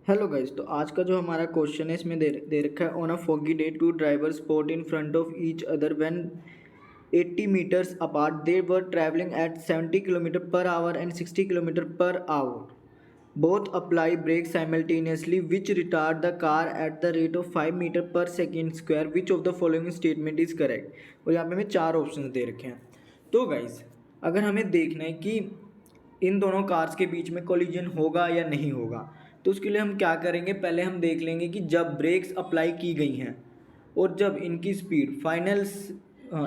Hello guys. तो आज का जो हमारा क्वेश्चन है इसमें दे रखा है on a foggy day two driver spot in front of each other when 80 meters apart they were traveling at 70 kilometer per hour and 60 kilometer per hour. Both apply brakes simultaneously which retard the car at the rate of 5 meter per second square. Which of the following statement is correct? और यहाँ पे हमें चार option दे रखे हैं। तो guys अगर हमें देखना है कि इन दोनों कार्स के बीच में कोलिजन होगा या नहीं होगा, तो उसके लिए हम क्या करेंगे, पहले हम देख लेंगे कि जब ब्रेक्स अप्लाई की गई हैं और जब इनकी स्पीड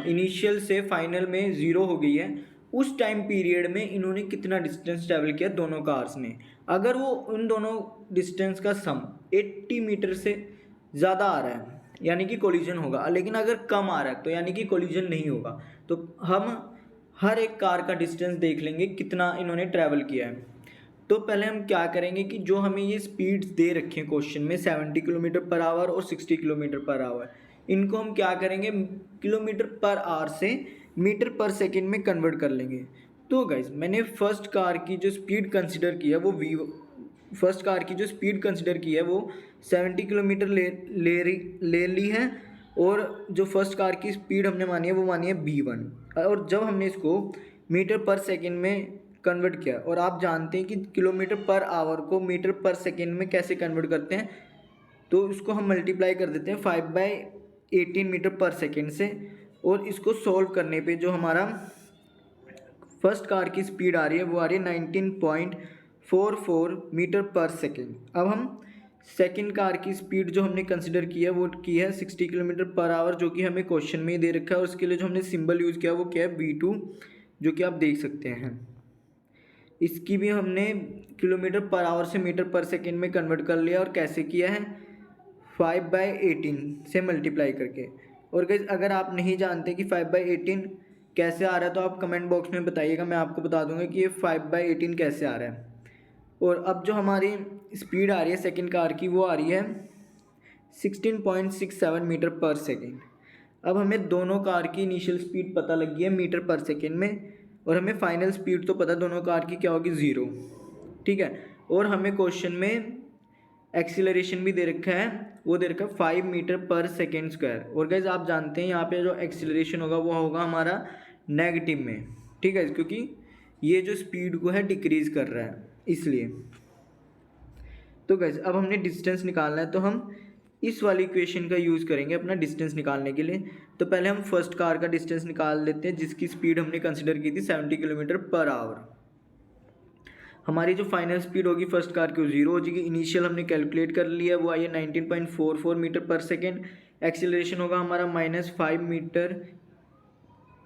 इनिशियल से फाइनल में ज़ीरो हो गई है, उस टाइम पीरियड में इन्होंने कितना डिस्टेंस ट्रैवल किया दोनों कार्स ने। अगर वो उन दोनों डिस्टेंस का सम 80 मीटर से ज़्यादा आ रहा है यानी कि कोलिजन होगा, लेकिन अगर कम आ रहा है तो यानी कि कोलिजन नहीं होगा। तो हम हर एक कार का डिस्टेंस देख लेंगे कितना इन्होंने ट्रैवल किया है। तो पहले हम क्या करेंगे कि जो हमें ये स्पीड्स दे रखे हैं क्वेश्चन में 70 किलोमीटर पर आवर और 60 किलोमीटर पर आवर, इनको हम क्या करेंगे किलोमीटर पर आवर से मीटर पर सेकेंड में कन्वर्ट कर लेंगे। तो गाइज मैंने फर्स्ट कार की जो स्पीड कंसिडर की है वो फर्स्ट कार की जो स्पीड कंसिडर की है वो 70 किलोमीटर ले ली है, और जो फर्स्ट कार की स्पीड हमने मानी है वो मानी है B1। और जब हमने इसको मीटर पर सेकेंड में कन्वर्ट किया, और आप जानते हैं कि किलोमीटर पर आवर को मीटर पर सेकेंड में कैसे कन्वर्ट करते हैं, तो इसको हम मल्टीप्लाई कर देते हैं 5/18 मीटर पर सेकेंड से। और इसको सॉल्व करने पे जो हमारा फर्स्ट कार की स्पीड आ रही है वो आ रही है 19.44 मीटर पर सेकेंड। अब हम सेकेंड कार की स्पीड जो हमने कंसिडर की है वो की है 60 किलोमीटर पर आवर, जो कि हमें क्वेश्चन में ही दे रखा है। और उसके लिए जो हमने सिंबल यूज़ किया वो क्या है, B2, जो कि आप देख सकते हैं। इसकी भी हमने किलोमीटर पर आवर से मीटर पर सेकेंड में कन्वर्ट कर लिया, और कैसे किया है 5/18 से मल्टीप्लाई करके। और गाइस अगर आप नहीं जानते कि 5/18 कैसे आ रहा है तो आप कमेंट बॉक्स में बताइएगा, मैं आपको बता दूंगा कि ये 5/18 कैसे आ रहा है। और अब जो हमारी स्पीड आ रही है सेकेंड कार की वो आ रही है 16.67 मीटर पर सेकेंड। अब हमें दोनों कार की इनिशियल स्पीड पता लग गई है मीटर पर सेकेंड में, और हमें फाइनल स्पीड तो पता दोनों कार की क्या होगी, 0। ठीक है। और हमें क्वेश्चन में एक्सीलरेशन भी दे रखा है, वो दे रखा है 5 मीटर पर सेकेंड स्क्वायर। और गाइज आप जानते हैं यहाँ पे जो एक्सीलरेशन होगा वो होगा हमारा नेगेटिव में। ठीक है, क्योंकि ये जो स्पीड को है डिक्रीज कर रहा है इसलिए। तो गाइज अब हमने डिस्टेंस निकालना है, तो हम इस वाली इक्वेशन का यूज़ करेंगे अपना डिस्टेंस निकालने के लिए। तो पहले हम फर्स्ट कार का डिस्टेंस निकाल लेते हैं जिसकी स्पीड हमने कंसिडर की थी 70 किलोमीटर पर आवर। हमारी जो फाइनल स्पीड होगी फर्स्ट कार की वो 0 हो जाएगी। इनिशियल हमने कैलकुलेट कर लिया, वो आई है 19.44 मीटर पर सेकेंड। एक्सीलरेशन होगा हमारा -5 मीटर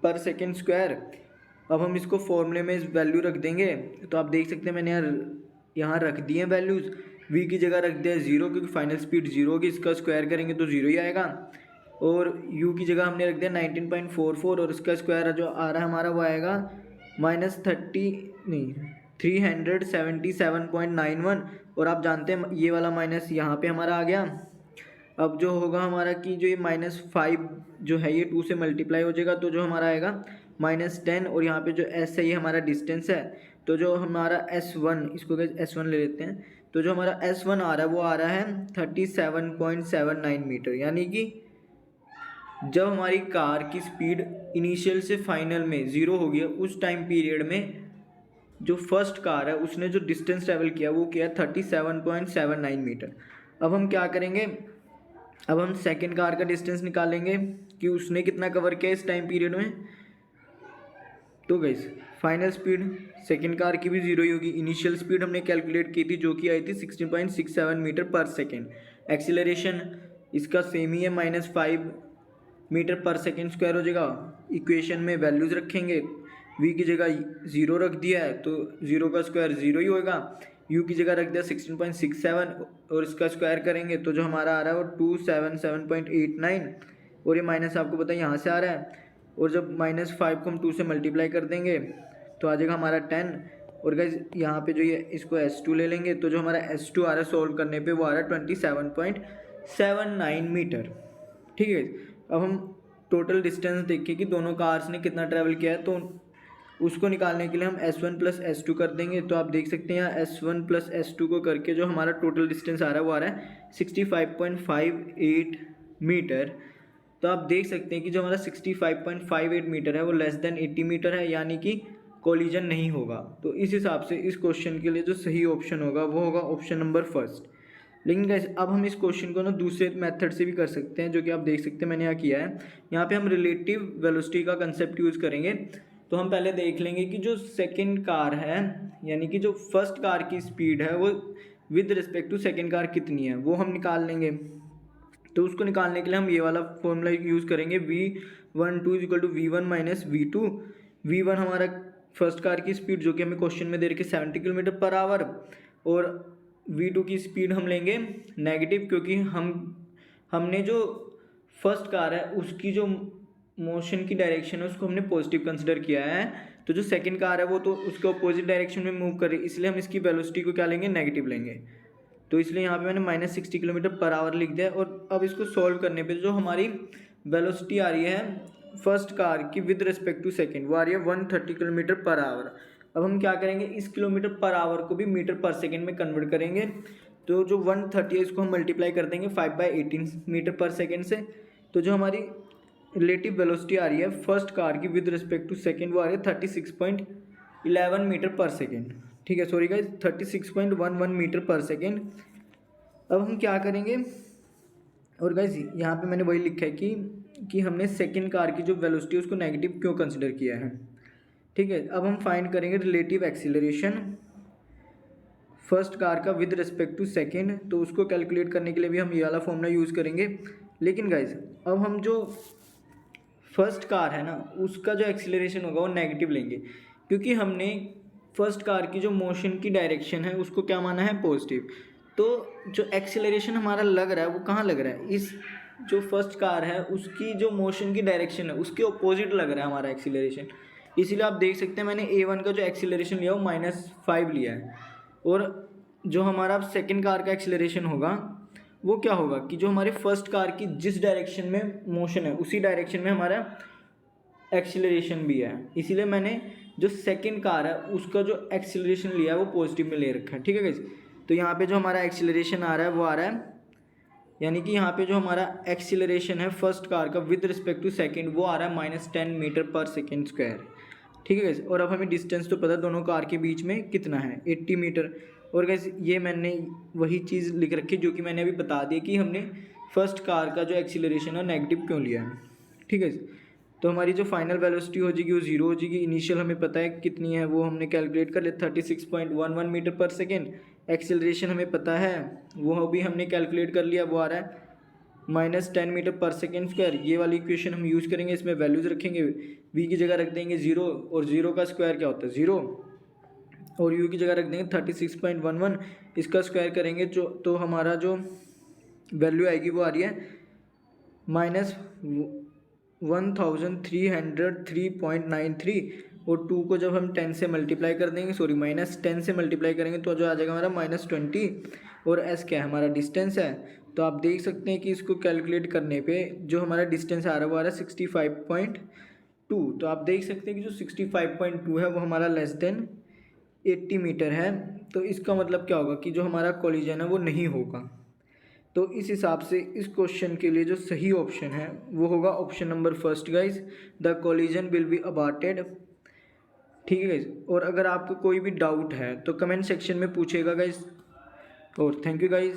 पर सेकेंड स्क्वायर। अब हम इसको फॉर्मूले में इस वैल्यू रख देंगे, तो आप देख सकते हैं मैंने यहाँ रख दिए हैं वैल्यूज़। v की जगह रख दिया है 0 क्योंकि फाइनल स्पीड 0 होगी, इसका स्क्वायर करेंगे तो 0 ही आएगा। और u की जगह हमने रख दिया 19.44, और इसका स्क्वायर जो आ रहा है हमारा वो आएगा -377.91। और आप जानते हैं ये वाला माइनस यहाँ पे हमारा आ गया। अब जो होगा हमारा कि जो ये -5 जो है ये 2 से मल्टीप्लाई हो जाएगा, तो जो हमारा आएगा -10। और यहाँ पे जो s है ये हमारा डिस्टेंस है, तो जो हमारा S1, इसको S1 ले लेते हैं, तो जो हमारा S1 आ रहा है वो आ रहा है 37.79 मीटर। यानी कि जब हमारी कार की स्पीड इनिशियल से फाइनल में 0 हो गया, उस टाइम पीरियड में जो फर्स्ट कार है उसने जो डिस्टेंस ट्रैवल किया वो किया 37.79 मीटर। अब हम क्या करेंगे, अब हम सेकेंड कार का डिस्टेंस निकालेंगे कि उसने कितना कवर किया इस टाइम पीरियड में। तो guys final speed second car की भी 0 ही होगी। इनिशियल स्पीड हमने कैलकुलेट की थी जो कि आई थी 16.67 मीटर पर सेकेंड। एक्सीलरेशन इसका सेम ही है, -5 मीटर पर सेकेंड स्क्वायर हो जाएगा। इक्वेशन में वैल्यूज़ रखेंगे, v की जगह 0 रख दिया है तो 0 का स्क्वायर 0 ही होगा। u की जगह रख दिया 16.67, और इसका स्क्वायर करेंगे तो जो हमारा आ रहा है वो 277.89। और ये माइनस आपको पता है यहाँ से आ रहा है, और जब -5 को हम 2 से मल्टीप्लाई कर देंगे तो आ जाएगा हमारा 10। और गाइस यहाँ पे जो ये इसको S2 ले लेंगे, तो जो हमारा S2 आ रहा है सॉल्व करने पे वो आ रहा है 27.79 मीटर। ठीक है। अब हम टोटल डिस्टेंस देखें कि दोनों कार्स ने कितना ट्रैवल किया है, तो उसको निकालने के लिए हम S1 प्लस S2 कर देंगे। तो आप देख सकते हैं यहाँ S1 प्लस S2 को करके जो हमारा टोटल डिस्टेंस आ रहा है वो आ रहा है 65.58 मीटर। तो आप देख सकते हैं कि जो हमारा 65.58 मीटर है वो लेस देन 80 मीटर है, यानी कि कोलिजन नहीं होगा। तो इस हिसाब से इस क्वेश्चन के लिए जो सही ऑप्शन होगा वो होगा ऑप्शन नंबर फर्स्ट। लेकिन गाइस अब हम इस क्वेश्चन को ना दूसरे मेथड से भी कर सकते हैं, जो कि आप देख सकते हैं मैंने यहाँ किया है। यहाँ पे हम रिलेटिव वेलोसिटी का कंसेप्ट यूज़ करेंगे। तो हम पहले देख लेंगे कि जो सेकंड कार है, यानी कि जो फर्स्ट कार की स्पीड है वो with respect to second car कितनी है वो हम निकाल लेंगे। तो उसको निकालने के लिए हम ये वाला फॉर्मूला यूज़ करेंगे, v12 equal to v1 minus v2। v1 हमारा फर्स्ट कार की स्पीड जो कि हमें क्वेश्चन में दे रखी है 70 किलोमीटर पर आवर, और v2 की स्पीड हम लेंगे नेगेटिव, क्योंकि हमने जो फर्स्ट कार है उसकी जो मोशन की डायरेक्शन है उसको हमने पॉजिटिव कंसिडर किया है। तो जो सेकंड कार है वो तो उसके अपोजिट डायरेक्शन में मूव कर रही है, इसलिए हम इसकी वेलोसिटी को क्या लेंगे, नेगेटिव लेंगे। तो इसलिए यहाँ पे मैंने -60 किलोमीटर पर आवर लिख दिया। और अब इसको सॉल्व करने पे जो हमारी वेलोसिटी आ रही है फर्स्ट कार की विद रिस्पेक्ट टू सेकंड वो आ रही है 130 किलोमीटर पर आवर। अब हम क्या करेंगे, इस किलोमीटर पर आवर को भी मीटर पर सेकंड में कन्वर्ट करेंगे। तो जो 130 है इसको हम मल्टीप्लाई कर देंगे 5/18 मीटर पर सेकेंड से। तो जो हमारी रिलेटिव वेलोसिटी आ रही है फर्स्ट कार की विद रिस्पेक्ट टू सेकंड वो आ रही है 36.11 मीटर पर सेकेंड। ठीक है, सॉरी गाइज, 36.11 मीटर पर सेकेंड। अब हम क्या करेंगे, और गाइज यहाँ पे मैंने वही लिखा है कि हमने सेकंड कार की जो वेलोसिटी है उसको नेगेटिव क्यों कंसिडर किया है। ठीक है, अब हम फाइंड करेंगे रिलेटिव एक्सीलरेशन फर्स्ट कार का विद रिस्पेक्ट टू सेकंड। तो उसको कैलकुलेट करने के लिए भी हम ये वाला फॉर्मूला यूज़ करेंगे। लेकिन गाइज अब हम जो फर्स्ट कार है ना उसका जो एक्सीलरेशन होगा वो नेगेटिव लेंगे, क्योंकि हमने फर्स्ट कार की जो मोशन की डायरेक्शन है उसको क्या माना है, पॉजिटिव। तो जो एक्सीलरेशन हमारा लग रहा है वो कहाँ लग रहा है, इस जो फर्स्ट कार है उसकी जो मोशन की डायरेक्शन है उसके अपोजिट लग रहा है हमारा एक्सीलरेशन। इसीलिए आप देख सकते हैं मैंने A1 का जो एक्सीलरेशन लिया वो -5 लिया है। और जो हमारा सेकंड कार का एक्सीलरेशन होगा वो क्या होगा कि जो हमारे फर्स्ट कार की जिस डायरेक्शन में मोशन है उसी डायरेक्शन में हमारा एक्सीलरेशन भी है। इसीलिए मैंने जो सेकंड कार है उसका जो एक्सीलरेशन लिया है वो पॉजिटिव में ले रखा है। ठीक है गाइस, तो यहाँ पे जो हमारा एक्सीलरेशन आ रहा है वो आ रहा है, यानी कि यहाँ पे जो हमारा एक्सीलरेशन है फर्स्ट कार का विद रिस्पेक्ट टू सेकंड वो आ रहा है -10 मीटर पर सेकेंड स्क्वायर। ठीक है गाइस, और अब हमें डिस्टेंस तो पता है दोनों कार के बीच में कितना है, 80 मीटर। और गाइस ये मैंने वही चीज़ लिख रखी जो कि मैंने अभी बता दी कि हमने फर्स्ट कार का जो एक्सीलरेशन है नेगेटिव क्यों लिया है। ठीक है, तो हमारी जो फाइनल वेलोसिटी हो जाएगी वो 0 हो जाएगी। इनिशियल हमें पता है कितनी है वो हमने कैलकुलेट कर लिया 36.11 मीटर पर सेकेंड। एक्सीलरेशन हमें पता है वो भी हमने कैलकुलेट कर लिया, वो आ रहा है -10 मीटर पर सेकेंड स्क्वायर। ये वाली इक्वेशन हम यूज़ करेंगे, इसमें वैल्यूज़ रखेंगे, v की जगह रख देंगे 0, और 0 का स्क्वायर क्या होता है 0, और u की जगह रख देंगे 36.11। इसका स्क्वायर करेंगे जो तो हमारा जो वैल्यू आएगी वो आ रही है -1303.93। और 2 को जब हम 10 से मल्टीप्लाई कर देंगे, सॉरी -10 से मल्टीप्लाई करेंगे तो जो आ जाएगा हमारा -20। और s क्या है, हमारा डिस्टेंस है। तो आप देख सकते हैं कि इसको कैलकुलेट करने पे जो हमारा डिस्टेंस आ रहा है वो आ रहा है 65.2। तो आप देख सकते हैं कि जो 65.2 है वो हमारा लेस देन 80 मीटर है। तो इसका मतलब क्या होगा कि जो हमारा कोलिजन है वो नहीं होगा। तो इस हिसाब से इस क्वेश्चन के लिए जो सही ऑप्शन है वो होगा option number first guys, the collision will be aborted. ठीक है गाइज, और अगर आपको कोई भी डाउट है तो कमेंट सेक्शन में पूछेगा गाइज। और थैंक यू गाइज।